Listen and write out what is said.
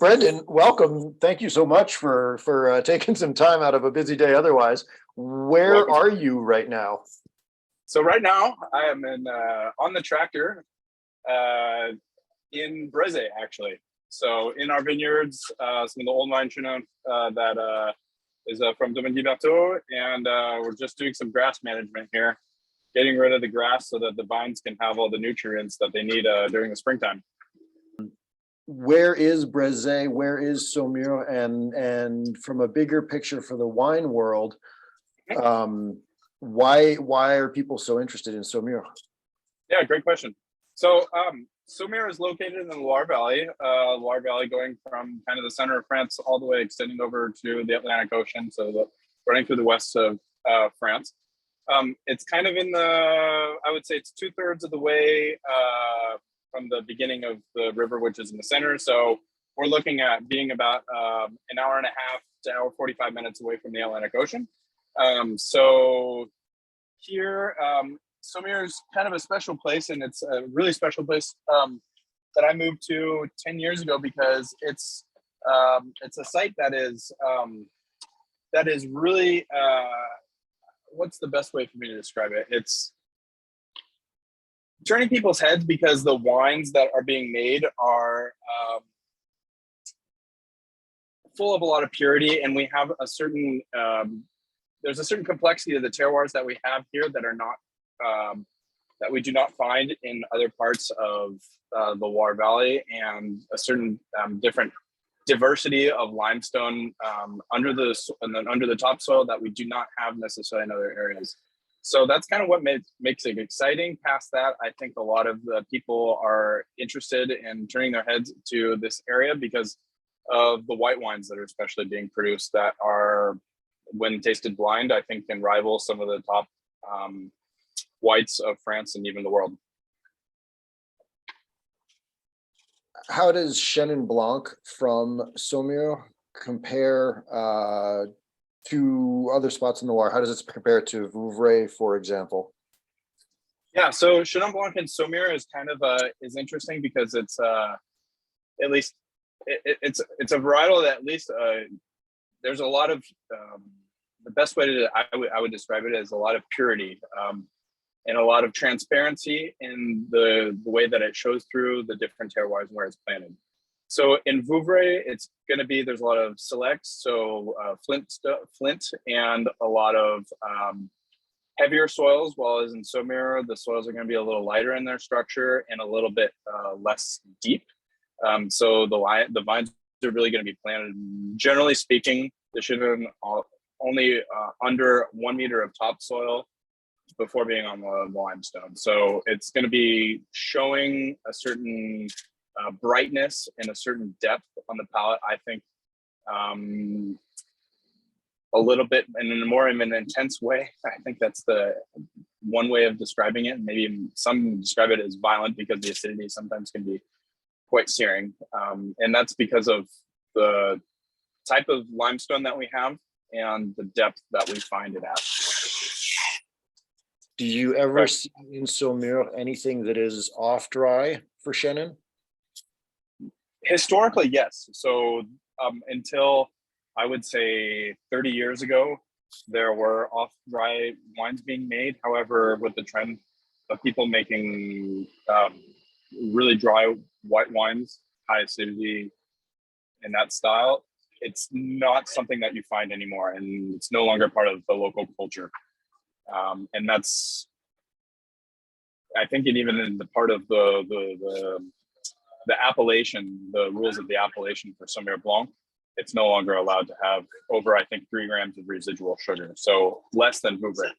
Brendan, welcome. Thank you so much for taking some time out of a busy day otherwise. Where Welcome. are you right now? So right now I am in on the tractor in Brézé, actually. So in our vineyards, some of the old wine Chenin that is from Domaine Liberto, and we're just doing some grass management here, getting rid of the grass so that the vines can have all the nutrients that they need during the springtime. Where is Brézé? Where is Saumur? And from a bigger picture for the wine world, why are people so interested in Saumur? Yeah, great question. So Saumur is located in the Loire Valley. Loire Valley going from kind of the center of France all the way extending over to the Atlantic Ocean, so running through the west of France. It's kind of in I would say it's 2/3 of the way from the beginning of the river, which is in the center. So we're looking at being about an hour and a half to hour 45 minutes away from the Atlantic Ocean. So here, Saumur is kind of a special place, and it's a really special place that I moved to 10 years ago because it's a site that is really what's the best way for me to describe it? It's turning people's heads because the wines that are being made are full of a lot of purity, and we have a certain there's a certain complexity to the terroirs that we have here that are not that we do not find in other parts of the Loire Valley, and a certain different diversity of limestone under the topsoil that we do not have necessarily in other areas. So that's kind of what makes it exciting. Past that, I think a lot of the people are interested in turning their heads to this area because of the white wines that are especially being produced that are, when tasted blind, I think can rival some of the top whites of France and even the world. How does Chenin Blanc from Saumur compare to other spots in the Loire? How does it compare to Vouvray, for example? Yeah, so Chenin Blanc and Saumur is kind of is interesting because it's at least it's a varietal that at least there's a lot of the best way to I would describe it as a lot of purity and a lot of transparency in the way that it shows through the different terroirs where it's planted. So in Vouvray, it's going to be, there's a lot of selects, so flint, and a lot of heavier soils, while as in Saumur, the soils are going to be a little lighter in their structure and a little bit less deep. So the vines are really going to be planted, generally speaking, they should have only under 1 meter of topsoil before being on the limestone. So it's going to be showing a certain brightness and a certain depth on the palate. I think a little bit, and in more of an intense way. I think that's the one way of describing it. Maybe some describe it as violent because the acidity sometimes can be quite searing. And that's because of the type of limestone that we have and the depth that we find it at. Do you ever see in Saumur anything that is off dry for Chenin? Historically, yes. So until I would say 30 years ago, there were off dry wines being made. However, with the trend of people making really dry white wines, high acidity in that style, it's not something that you find anymore, and it's no longer part of the local culture. And that's, I think, even in the part of the appellation, the rules of the appellation for Saumur Blanc, it's no longer allowed to have over, I think, 3 grams of residual sugar, so less than Vouvray.